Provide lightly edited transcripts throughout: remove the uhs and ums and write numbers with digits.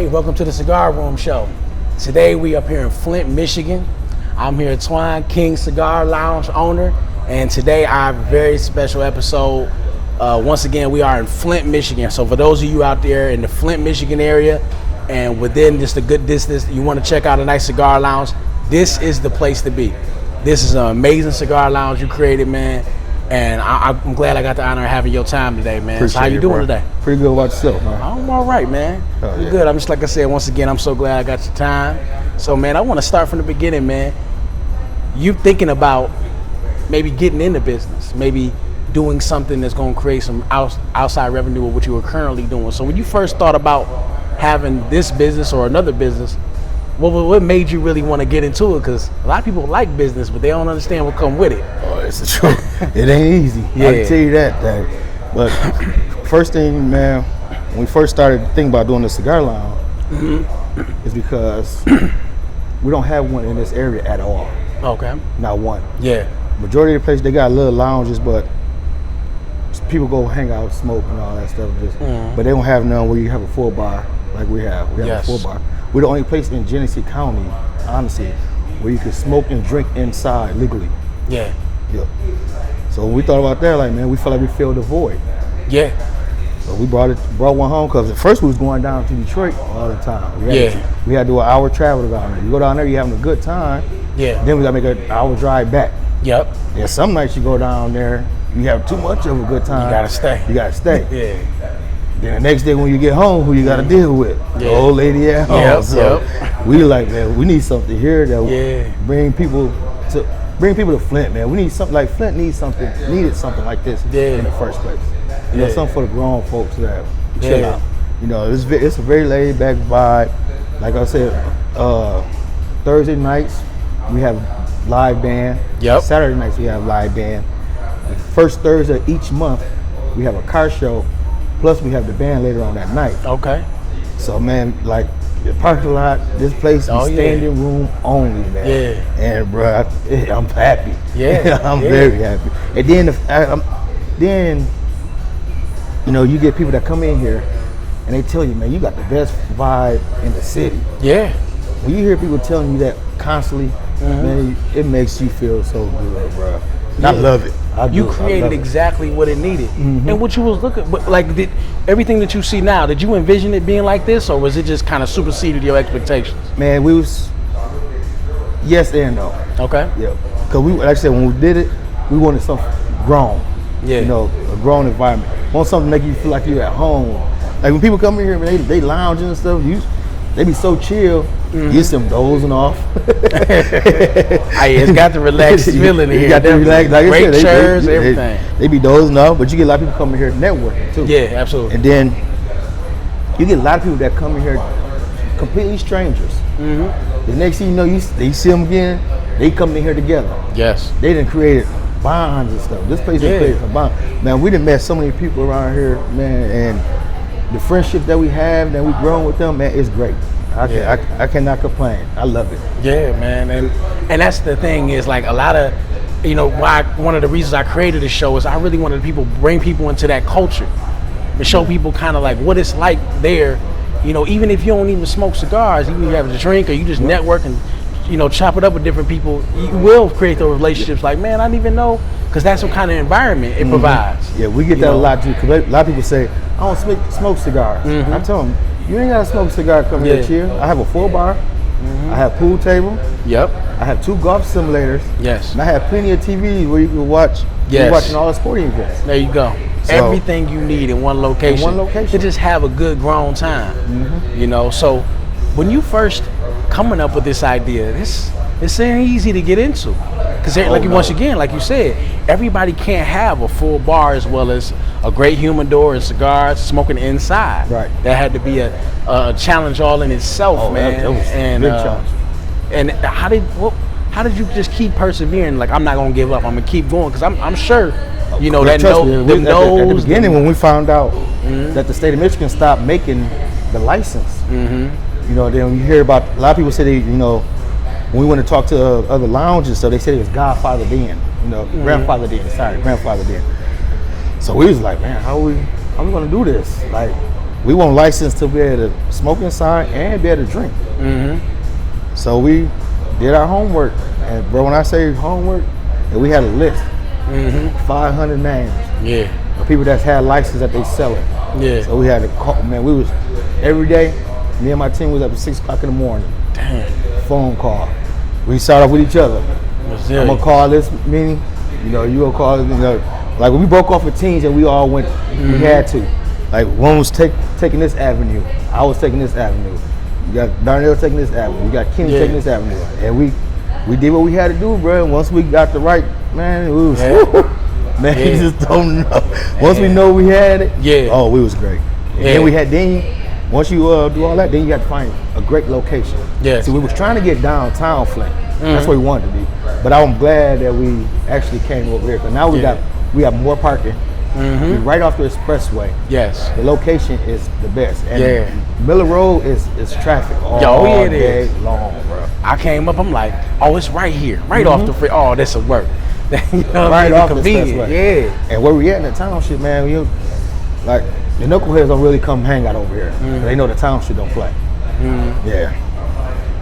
welcome to the Cigar Room Show. Today we up here in Flint, Michigan. I'm here at Twine King Cigar Lounge owner, and today I have a very special episode. Once again, we are in Flint, Michigan. So for those of you out there in the Flint, Michigan area, and within just a good distance, you want to check out a nice cigar lounge, this is the place to be. This is an amazing cigar lounge you created, man. And I'm glad I got the honor of having your time today, man. Appreciate so how you doing today? Pretty good about yourself, man. I'm all right, man. Oh, yeah. Good. I'm just like I said, once again, I'm so glad I got your time. So, man, I want to start from the beginning, man. You thinking about maybe getting into business, maybe doing something that's going to create some outside revenue of what you were currently doing. So when you first thought about having this business or another business, what made you really want to get into it? Because a lot of people like business, but they don't understand what come with it. Oh, it's the truth. It ain't easy. Yeah. I can tell you that thing. But first thing, man, when we first started thinking about doing the cigar lounge, is because we don't have one in this area at all. Okay. Not one. Yeah. Majority of the places, they got little lounges, but people go hang out, smoke, and all that stuff. But they don't have none where you have a full bar like we have. We have a full bar. We're the only place in Genesee County, honestly, where you can smoke and drink inside legally. Yeah. Yeah. So when we thought about that, like, man, we felt like we filled the void. Yeah. So we brought one home, because at first we was going down to Detroit all the time. We had to do an hour travel down there. You go down there, you're having a good time. Yeah. Then we got to make an hour drive back. Yep. And some nights you go down there, you have too much of a good time. You gotta stay. You gotta stay. Yeah. Then the next day when you get home, who you gotta deal with? Yeah. The old lady at home. Yep. So we like, man, we need something here that bring people to Flint, man. We need something like Flint needed something like this in the first place. You know, something for the grown folks that chill out. You know, it's a very laid back vibe. Like I said, Thursday nights we have live band. Yep. Saturday nights we have live band. The first Thursday of each month we have a car show. Plus we have the band later on that night. Okay. So, man, like the parking lot, this place is standing room only, man. Yeah. And bro, I'm happy. Yeah. I'm very happy. And then, you know, you get people that come in here and they tell you, man, you got the best vibe in the city. Yeah. When you hear people telling you that constantly, man, it makes you feel so good, bro. I love it. You created exactly what it needed. And what you was looking, but like, did everything that you see now, did you envision it being like this, or was it just kind of superseded your expectations? Man, we was yes and no. Okay. Yeah. Because we, like I said, when we did it, we wanted something grown. Yeah. You know, a grown environment. Want something to make you feel like you're at home. Like when people come in here, man, they lounging and stuff, they be so chill. You see them dozing off. It's got the relaxed feeling in here. Got the relaxed, like great I said, chairs, everything. They be dozing off, but you get a lot of people coming here networking too. Yeah, absolutely. And then you get a lot of people that come in here completely strangers. The next thing you know, they see them again, they come in here together. Yes. They done created bonds and stuff. This place done created some bonds. Man, we done met so many people around here, man, and the friendship that we have, that we grown with them, man, it's great. I cannot complain. I love it. Yeah, man, and that's the thing is, like, a lot of, you know, one of the reasons I created this show is I really wanted to bring people into that culture and show people kind of like what it's like there. You know, even if you don't even smoke cigars, even if you have a drink or you just network and, you know, chop it up with different people, you will create those relationships. Like, man, I didn't even know, because that's what kind of environment it provides. Yeah, we get that a lot too. Cause a lot of people say, I don't smoke cigars. I tell them, you ain't gotta smoke a cigar, come here chill. I have a full bar. I have pool table. Yep. I have 2 golf simulators. Yes. And I have plenty of TVs where you can watch. You're watching all the sporting events. There you go. So, everything you need in one location. To just have a good grown time. You know, so when you first coming up with this idea, this ain't easy to get into. Because once again, like you said, everybody can't have a full bar as well as a great humidor and cigars smoking inside. Right. That had to be a challenge all in itself, man. That was a big challenge. And how did you just keep persevering? Like, I'm not gonna give up. I'm gonna keep going, because I'm sure, you know, at the beginning when we found out that the state of Michigan stopped making the license. You know, then you hear about a lot of people say you know, when we went to talk to other lounges, so they said it was Godfather Den, you know, Grandfather Den. So we was like, man, how are we gonna do this? Like, we weren't licensed to be able to smoke inside and be able to drink. So we did our homework, and bro, when I say homework, and we had a list, 500 names. Yeah. Of people that's had license that they selling. Yeah. So we had to call, man. We was every day. Me and my team was up at 6 o'clock in the morning. Damn. Phone call. We start off with each other. I'm gonna call this meeting. You know, you gonna call this. You know, like when we broke off with teams and we all went, we had to. Like one was taking this avenue. I was taking this avenue. You got Darnell taking this avenue. You got Kenny taking this avenue. And we did what we had to do, bro. And once we got the right, man, we was man, you just don't know. Once we know we had it, oh, we was great. And then we had once you do all that, then you got to find a great location. Yeah. So we was trying to get downtown Flint. That's where we wanted to be. But I'm glad that we actually came over here. Because now we have more parking. We're right off the expressway. Yes. The location is the best. And Miller Road is traffic all day long, bro. I came up, I'm like, oh, it's right here. Right off the free. Oh, this will work. You know, right off the expressway. Yeah. And where we at in the township, man, like, the knuckleheads don't really come hang out over here. They know the township don't play. Yeah.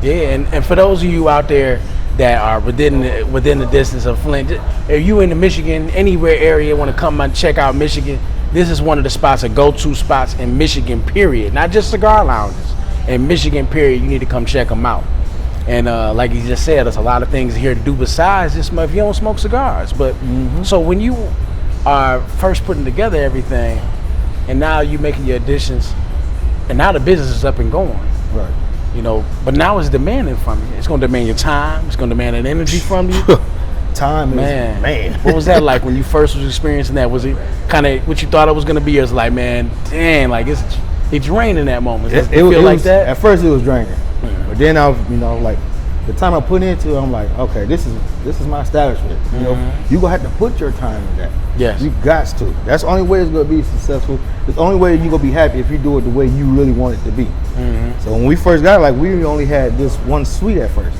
Yeah, and for those of you out there that are within the distance of Flint, if you in the Michigan, anywhere area, want to come and check out Michigan, this is one of the spots, a go-to spots in Michigan, period. Not just cigar lounges. In Michigan, period, you need to come check them out. And like you just said, there's a lot of things here to do besides just if you don't smoke cigars. But so when you are first putting together everything, and now you making your additions, and now the business is up and going. Right. You know, but now it's demanding from you. It's going to demand your time. It's going to demand an energy from you. Time is, man. What was that like when you first was experiencing that? Was it kind of what you thought it was going to be? It was like, man, damn, like it's draining that moment. It feel like that? At first it was draining. But then I was, you know, like the time I put into it, I'm like, okay, this is my establishment. You know, you gonna have to put your time in that. Yes. You got to. That's the only way it's gonna be successful. It's the only way you're gonna be happy if you do it the way you really want it to be. So when we first got it, like we only had this one suite at first.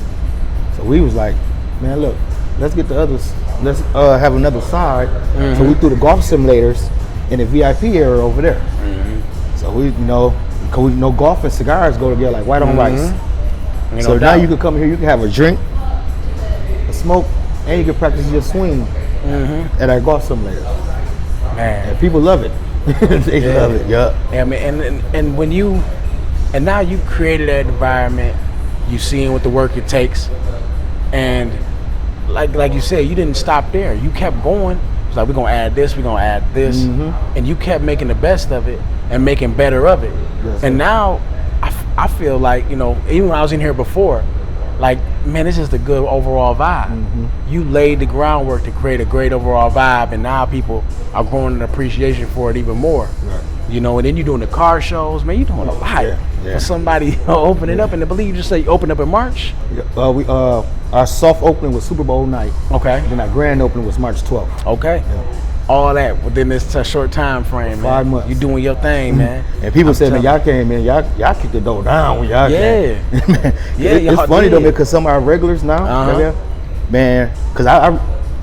So we was like, man, look, let's get the others. Let's have another side. So we threw the golf simulators in the VIP area over there. So we, you know, cause we know golf and cigars go together like white on rice. So now you can come here, you can have a drink, a smoke, and you can practice your swing at our golf simulators. Man, and people love it. They love it. Yeah. I mean, and when you, and now you created that environment, you seeing what the work it takes, and like you said, you didn't stop there. You kept going. It's like we're gonna add this, and you kept making the best of it and making better of it. Yes, and now I feel like, you know, even when I was in here before, like, man, it's just a good overall vibe. You laid the groundwork to create a great overall vibe, and now people are growing an appreciation for it even more. Right. You know, and then you're doing the car shows, man. You're doing a lot for somebody opening up. And I believe you just say you opened up in March. Our soft opening was Super Bowl night. Okay. And then our grand opening was March 12th. Okay. Yeah. All that within this short time frame, man. 5 months. You doing your thing, man. And people said, man, y'all came in, y'all kicked the door down when y'all came. It's funny though, man, because some of our regulars now, man, because I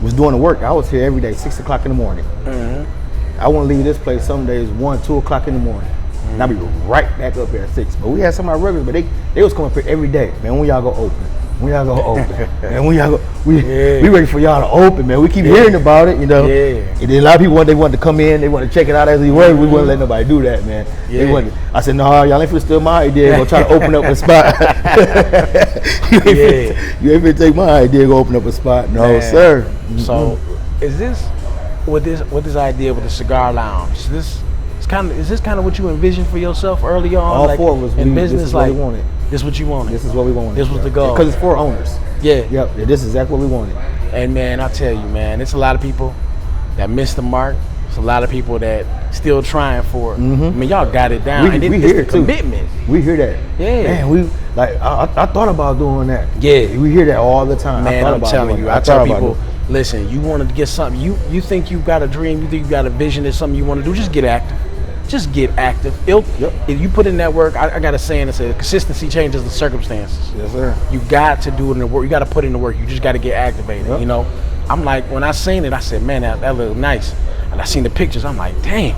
was doing the work. I was here every day, 6 o'clock in the morning. I wouldn't leave this place some days 1, 2 o'clock in the morning. And I'd be right back up here at 6. But we had some of our regulars, but they was coming up here every day, man. When y'all go open? When y'all go open? And when y'all go, we ready for y'all to open, man. We keep hearing about it, you know. And then a lot of people they wanted to come in, they wanted to check it out as we were. We wouldn't let nobody do that, man. They wanted. I said, no, y'all ain't finna steal my idea. Go try to open up a spot. You ain't finna take my idea. Go open up a spot. No, sir. So, is this with this idea with the Cigar Lounge? Is this kind of what you envisioned for yourself early on? All four of us in business, this is what we wanted. This is what you wanted. This is what we wanted. This was the goal. Because it's 4 owners. Yeah. Yep. This is exactly what we wanted. And man, I tell you, man, it's a lot of people that missed the mark. It's a lot of people that still trying for it. I mean, y'all got it down. We hear it too. Commitment. We hear that. Yeah. Man, I thought about doing that. Yeah. We hear that all the time. Man, I'm telling you. I tell people, listen, you want to get something. You think you got a dream. You think you got a vision. There's something you want to do. Just get active. Just get active. If you put in that work, I got a saying that says consistency changes the circumstances. Yes, sir. You got to do it in the work. You got to put in the work. You just got to get activated. You know, I'm like, when I seen it, I said, man, that looked nice. And I seen the pictures. I'm like, dang,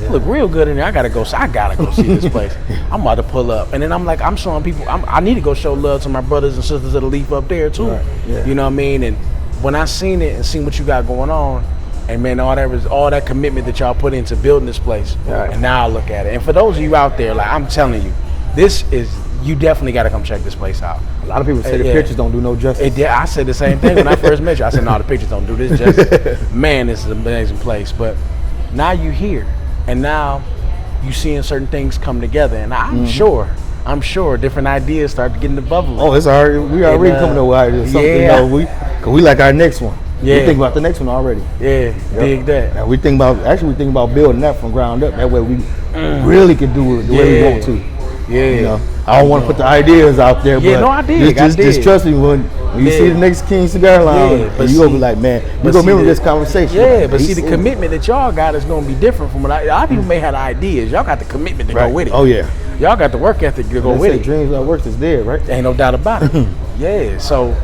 it look real good in there. I gotta go see this place. I'm about to pull up, and then I'm like, I'm showing people. I need to go show love to my brothers and sisters of the Leaf up there too. Right. Yeah. You know what I mean? And when I seen it and seen what you got going on, and man, all that commitment that y'all put into building this place, right. And now I look at it. And for those of you out there, like I'm telling you, you definitely got to come check this place out. A lot of people say the pictures don't do no justice. I said the same thing when I first met you. I said, no, the pictures don't do this justice. Man, this is an amazing place. But now you here, and now you seeing certain things come together, and I'm sure different ideas start to get in the bubble. Oh, we already coming up with ideas. Something, cause we like our next one. Yeah. We think about the next one already. Yeah, dig that. Now we think about building that from ground up. That way we really can do it the way we want to. Yeah. You know, I don't want to put the ideas out there, but no, I did. Just trust me when you see the next King Cigar Lounge, and you gonna be like, man, you gonna remember this conversation. Yeah, but see, the commitment that y'all got is gonna be different from what a lot of people may have the ideas. Y'all got the commitment to go with it. Oh yeah. Y'all got the work ethic to go with it. Dreams that works is there, right? Ain't no doubt about it. Yeah. So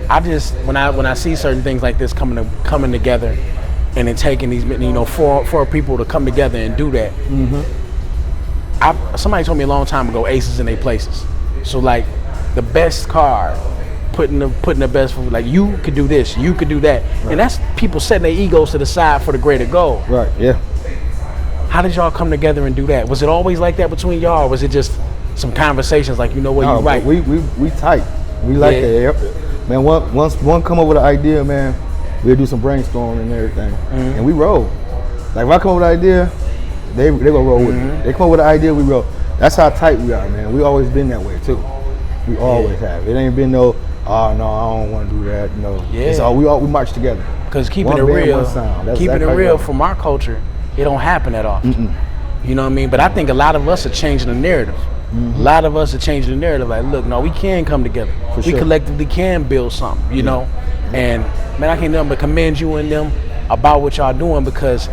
I just when I see certain things like this coming together, and then taking these four people to come together and do that. Somebody told me a long time ago, aces in their places. So like the best card, putting the best for, like, you could do this, you could do that, and that's people setting their egos to the side for the greater goal. Right. Yeah. How did y'all come together and do that? Was it always like that between y'all, or was it just some conversations like, you know what, no, you right? We tight. We like that. Man, once one come up with an idea, man, we'll do some brainstorming and everything, and we roll. Like if I come up with an idea, they gonna roll with it. They come up with an idea, we roll. That's how tight we are, man. We always been that way too. We always have. It ain't been no, oh no, I don't want to do that. No. Yeah. It's all we march together. Because keeping it real from our culture, it don't happen that often. You know what I mean? But I think a lot of us are changing the narrative. A lot of us are changing the narrative. Like, look, no, we can come together. We collectively can build something. You know, and man, I can't nothing but commend you and them about what y'all doing, because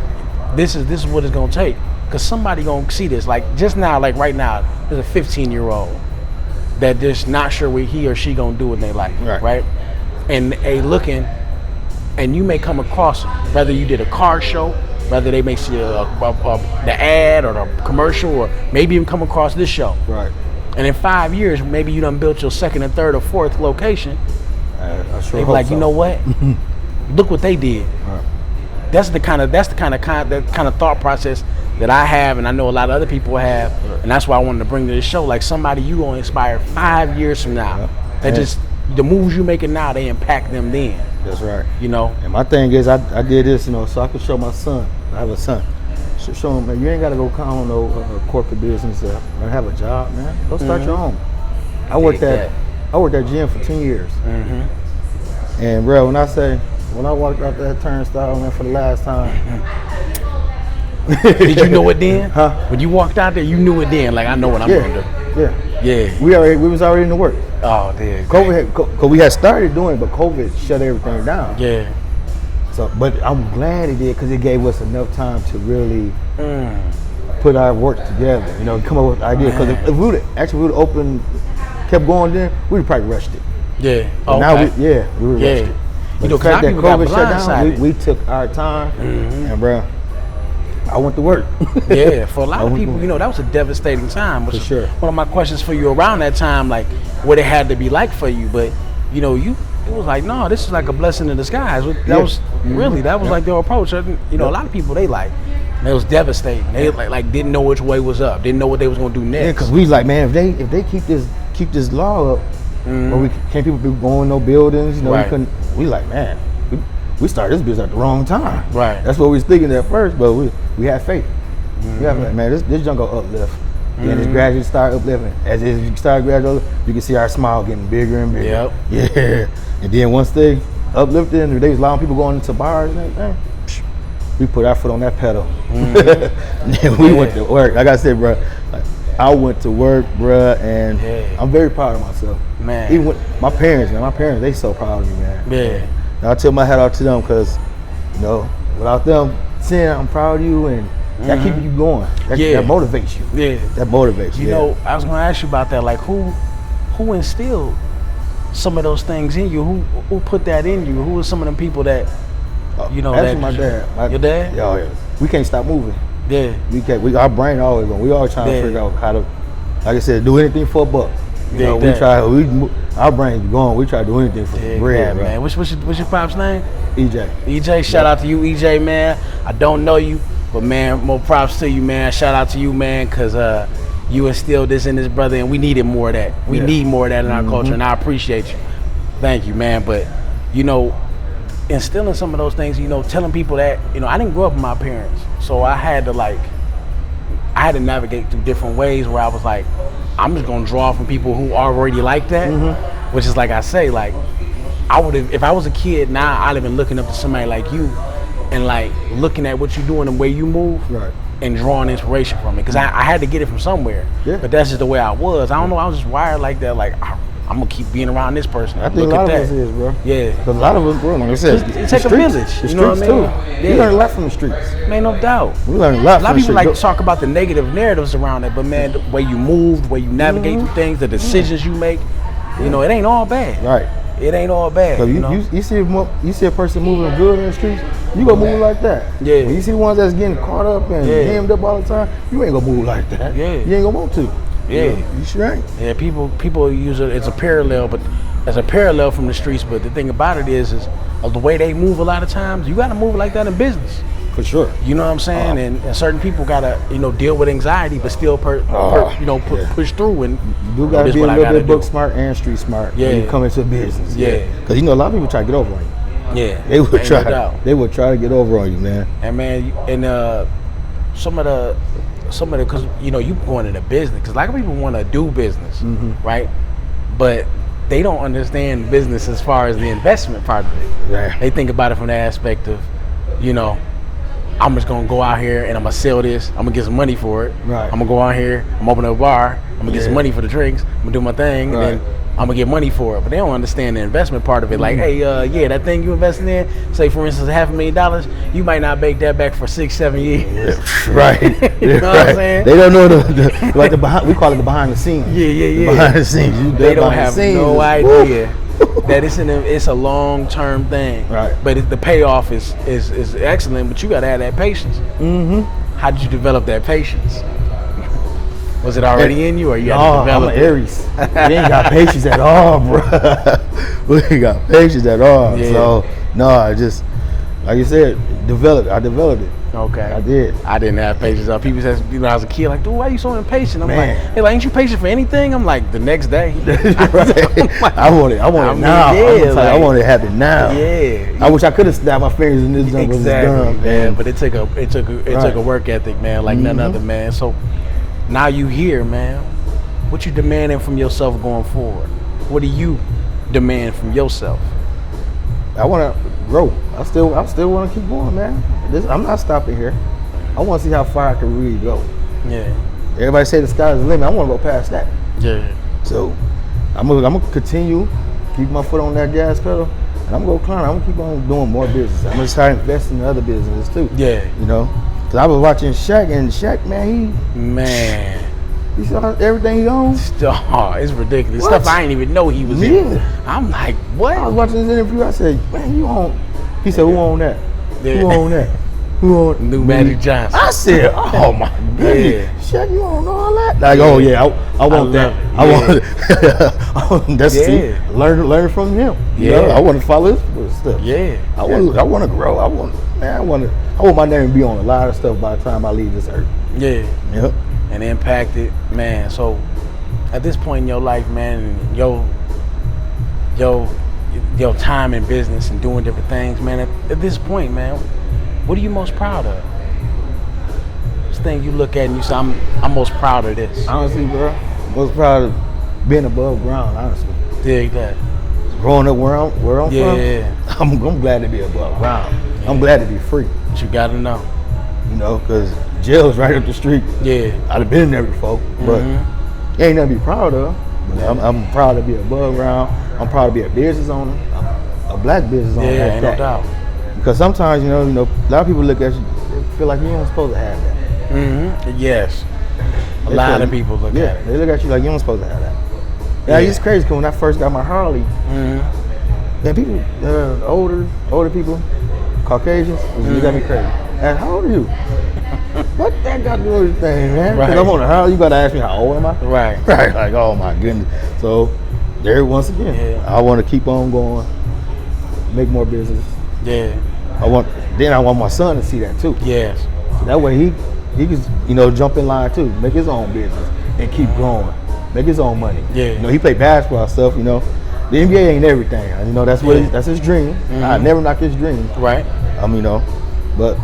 this is what it's gonna take. Because somebody gonna see this. Like just now, like right now, there's a 15-year-old that just not sure what he or she gonna do in their life, right? And they looking, and you may come across them, whether you did a car show, whether they may see the ad or the commercial, or maybe even come across this show. Right. And in 5 years, maybe you done built your second and third or fourth location. I sure they be hope like, so. You know what? Look what they did. Right. That's the kind of thought process that I have, and I know a lot of other people have, and that's why I wanted to bring to this show. Like somebody you gonna inspire 5 years from now. That just the moves you making now, they impact them then. That's right. You know. And my thing is, I did this, so I could show my son. I have a son. Show him, man, you ain't gotta go count on no corporate business or have a job, man. Go start your own. I worked at gym for 10 years. And bro, when I walked out that turnstile, man, for the last time. Did you know it then? Huh? When you walked out there, you knew it then. Like, I know what I'm gonna do. Yeah. We was already in the work. Oh, damn. Cause we had started doing it, but COVID shut everything down. Yeah. So, but I'm glad it did, because it gave us enough time to really put our work together. Come up with ideas. Because if we would open, kept going, then we'd probably rushed it. Yeah. But now we were rushed it. But the fact that COVID shut down, we took our time, and bro, I went to work. Yeah, for a lot of people, that was a devastating time. For sure. One of my questions for you around that time, like what it had to be like for you, but it was like, no, this is like a blessing in disguise. That was like their approach. A lot of people, they was devastating. They like didn't know which way was up, didn't know what they was gonna do next. Yeah, because we was like, man, if they keep this law up, or can't people be going no buildings, we couldn't. We like, man, we started this business at the wrong time. Right. That's what we was thinking at first, but we had faith. We had like, man, this junk gonna uplift. And it's gradually start uplifting. As you start gradually, you can see our smile getting bigger and bigger. Yep. Yeah. And then once they uplifted and they was allowing people going into bars and everything, we put our foot on that pedal. And we went to work. Like I said, bro, I went to work, bro, and I'm very proud of myself. Man. Even with my parents, they so proud of me, man. Yeah. And I tip my hat off to them, because, without them saying I'm proud of you, and that keeps you going. That motivates you. Yeah. That motivates you. I was gonna ask you about that. Like, who instilled some of those things in you? Who put that in you? Who are some of them people that Actually, my dad. Your dad? Yeah. We can't stop moving. Yeah. Our brain always going. We always trying to figure out how to, like I said, do anything for a buck. You know, our brains going. We try to do anything for bread, man. What's your pop's name? EJ. EJ, shout out to you, EJ, man. I don't know you, but man, more props to you, man. Shout out to you, man, because you instilled this in this brother, and we needed more of that. We need more of that in our culture, and I appreciate you. Thank you, man. But you know, instilling some of those things, you know, telling people that, you know, I didn't grow up with my parents, so I had to navigate through different ways where I was like, I'm just gonna draw from people who already like that, which is like I say, like I would have, if I was a kid now, I'd have been looking up to somebody like you and like looking at what you do and the way you move and drawing inspiration from it, because I had to get it from somewhere. But that's just the way I was. I don't know, I was just wired like that, like I'm gonna keep being around this person. I think a lot of us is, bro. Yeah. Because a lot of us, bro, like I said, it takes a village. You know what I mean? Too. We learn a lot from the streets. Man, no doubt. We learn a lot from the streets. A lot of people like to talk about the negative narratives around it, but man, the way you move, the way you navigate through things, the decisions you make, you know, it ain't all bad. Right. It ain't all bad. So you see a person moving good in the streets, you gonna move like that. Yeah. When you see ones that's getting caught up and hemmed up all the time, you ain't gonna move like that. Yeah. You ain't gonna want to. Yeah. You sure ain't. Yeah, people use it as a parallel, but as a parallel from the streets. But the thing about it is the way they move a lot of times, you gotta move like that in business. For sure. You know what I'm saying? And certain people gotta, you know, deal with anxiety, but still push through, and you gotta be a little bit book smart and street smart when you come into business. Because you know a lot of people try to get over on you. Yeah. They would try. No, they would try to get over on you, man. And man, and some of the, because you know you going into business, because a lot of people want to do business, right? But they don't understand business as far as the investment part of it. Yeah. They think about it from the aspect of, you know, I'm just gonna go out here and I'm gonna sell this. I'm gonna get some money for it. Right. I'm gonna go out here. I'm gonna open up a bar. I'm gonna get some money for the drinks. I'm gonna do my thing, and then I'm gonna get money for it. But they don't understand the investment part of it. Like, hey, that thing you invested in, say for instance $500,000, you might not make that back for 6-7 years. Right. You know what I'm saying? They don't know the like the behind. We call it the behind the scenes. Yeah. Behind the scenes. They don't have no idea that it's a long-term thing. Right. But the payoff is excellent. But you gotta have that patience. How did you develop that patience? Was it already in you, or you had to develop I'm an Aries. We ain't got patience at all, bro. We ain't got patience at all. Yeah. So, no, I just, like you said, I developed it. Okay. I did. I didn't have patience. People said, you know, I was a kid, like, dude, why are you so impatient? I'm like, hey, ain't you patient for anything? I'm like, the next day. Like, I want it now. Yeah, I want it to happen now. Yeah. I wish I could have snapped my fingers and this junk was done, man. But it took a work ethic, man, like none other, man. So now you here, man. What you demanding from yourself going forward? What do you demand from yourself? I want to grow. I still want to keep going, man. I'm not stopping here. I want to see how far I can really go. Yeah. Everybody say the sky's the limit. I want to go past that. Yeah. So I'm gonna continue, keep my foot on that gas pedal, and I'm gonna go climb. I'm gonna keep on doing more business. I'm gonna start investing in other businesses too. Yeah. You know, because I was watching Shaq, and Shaq, man, he saw everything he owns. Oh, it's ridiculous. What? Stuff I didn't even know he was in. I'm like, what? I was watching this interview. I said, man, you own. He said, who own that? Yeah. Who own that? Who own New Magic Johnson? I said, oh my goodness. Shaq, you own all that? Like, oh yeah, I want that. I want that's learn from him. You know? I want to follow his footsteps. Yeah. I want to grow. I want my name to be on a lot of stuff by the time I leave this earth. Yeah. Yep. And impact it, man. So at this point in your life, man, your time in business and doing different things, man, at this point, man, what are you most proud of? This thing you look at and you say, I'm most proud of this. Honestly, bro, I'm most proud of being above ground, honestly. Dig that. Growing up where I'm from, I'm glad to be above ground. Yeah. I'm glad to be free. But you gotta know. You know, because jail's right up the street. Yeah. I'd have been there before, but ain't nothing to be proud of. I'm proud to be above ground. I'm proud to be a business owner, a black business owner. Yeah, ain't no doubt. Because sometimes, you know, a lot of people look at you, they feel like you ain't supposed to have that. Yes. A lot of people look at it. They look at you like you ain't supposed to have that. Yeah, it's crazy because when I first got my Harley, man, people, older people, Caucasians, they got me crazy. And how old are you? What that got to do with anything, man? Right. Because I'm on the how you got to ask me how old am I? Right. Right. Like, oh my goodness. So there, once again, I want to keep on going, make more business. Yeah. I want my son to see that too. Yes. So that way he can jump in line too, make his own business and keep growing, make his own money. Yeah. He played basketball stuff. The NBA ain't everything. That's what that's his dream. I never knock his dream. Right. But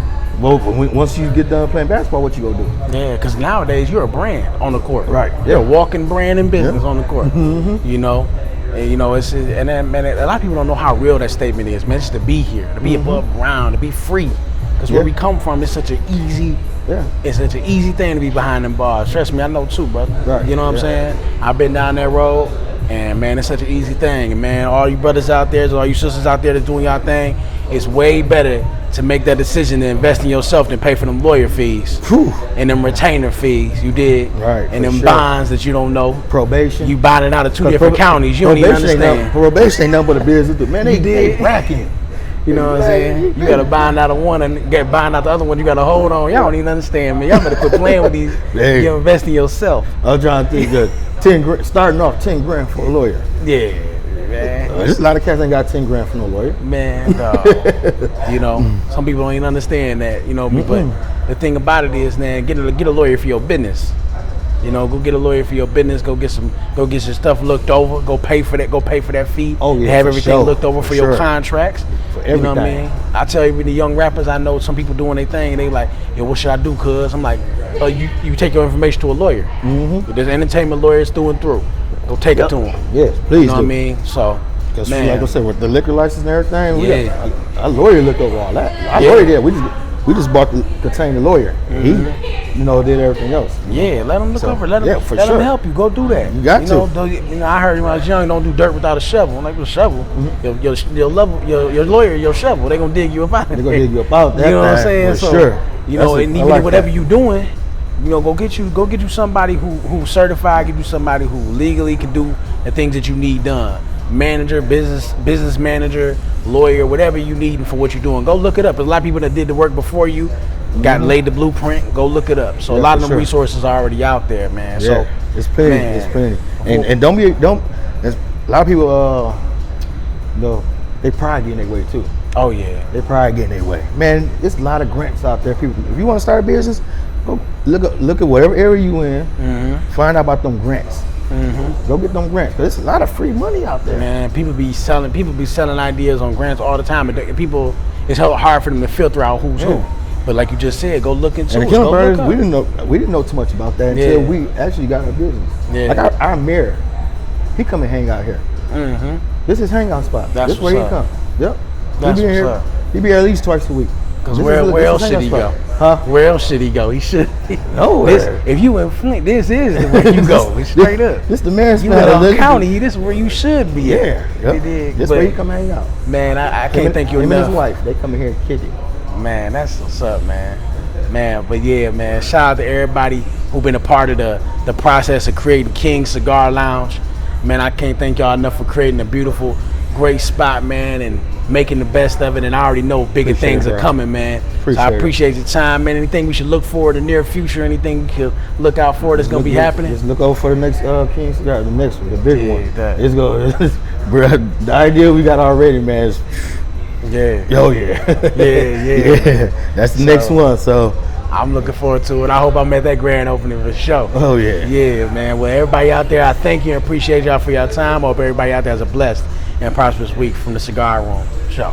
once you get done playing basketball, what you gonna do? Yeah, because nowadays you're a brand on the court. Right. You're a walking brand in business on the court. And, man, a lot of people don't know how real that statement is, man. Just to be here, to be above ground, to be free. Because where we come from, it's such an easy. It's such an easy thing to be behind them bars. Trust me, I know too, brother. Right. You know what I'm saying? I've been down that road, and man, it's such an easy thing. And man, all you brothers out there, all you sisters out there that's doing y'all thing, it's way better to make that decision to invest in yourself than pay for them lawyer fees and them retainer fees. You did, right? And them bonds that you don't know. Probation. You buying it out of 2 different counties. You don't even understand. Probation ain't nothing but a business. Man, they racking. You know what I'm saying? You gotta bind out of one and get bind out the other one. You gotta hold on. Y'all don't even understand, man. Y'all better quit playing with these. You invest in yourself. I'm trying to think good. 10 grand, starting off 10 grand for a lawyer. Yeah, man. There's a lot of cats ain't got 10 grand for no lawyer. Man, dog. Some people don't even understand that. But the thing about it is, man, get a lawyer for your business. Go get a lawyer for your business. Go get your stuff looked over. Go pay for that. Go pay for that fee. Oh yeah, have everything looked over for your contracts. For everything. You know what I mean? I tell you, the young rappers I know, some people doing their thing, and they like, yo, what should I do? Cuz I'm like, you take your information to a lawyer. There's entertainment lawyers through and through. Go take it to them. Yes, please. You know what I mean? So, because man, like I said, with the liquor license and everything, our lawyer looked over all that. Our lawyer did. We just bought the container lawyer. He, did everything else. Yeah, let him look over. Let him help you. Go do that. You got to. I heard when I was young, don't do dirt without a shovel. I'm like, with a shovel, your lawyer, your shovel, they gonna dig you up out. They gonna dig you up out. You know what I'm saying? For sure. And even whatever you doing, go get you somebody who's certified. Get you somebody who legally can do the things that you need done. Manager, business manager, lawyer, whatever you need for what you're doing. Go look it up. There's a lot of people that did the work before you, laid the blueprint. Go look it up. So a lot of them resources are already out there, man. So it's plenty. It's plenty. And don't. There's a lot of people. They pride getting their way too. Oh yeah. They pride getting their way. Man, it's a lot of grants out there. People, if you want to start a business, go look at whatever area you in. Find out about them grants. Go get them grants. Cause there's a lot of free money out there. Man, people be selling ideas on grants all the time. And people, it's hard for them to filter out who's who. But like you just said, go look into it. And the Killing Brothers, we didn't know too much about that until we actually got our business. Yeah. Like our mayor, he come and hang out here. This is his hangout spot. This is where he come. Yep. That's what's up. He be here at least twice a week. Because where else should he go? Huh? Where else should he go? He should. Nowhere. If you in Flint, this is the way you go. Straight up. This the mayor's You in county. This is where you should be. This where he come hang out. Man, I can't thank you enough. enough. Him and his wife, they come in here and kick it. Man, that's what's up, man. But yeah, man. Shout out to everybody who been a part of the process of creating King Cigar Lounge. Man, I can't thank y'all enough for creating a beautiful, great spot, man, and making the best of it. And I already know bigger things are coming, man. So I appreciate your time, man. Anything we should look for in the near future? Anything we could look out for that's gonna be happening? Just look over for the next King Cigar, the next one, the big one. It's going. Bro, the idea we got already, man. Is, yeah. That's the next one. So I'm looking forward to it. I hope I'm at that grand opening for sure. Oh yeah. Yeah, man. Well, everybody out there, I thank you and appreciate y'all for your time. I hope everybody out there has a blessed and prosperous week from the Cigar Room Show.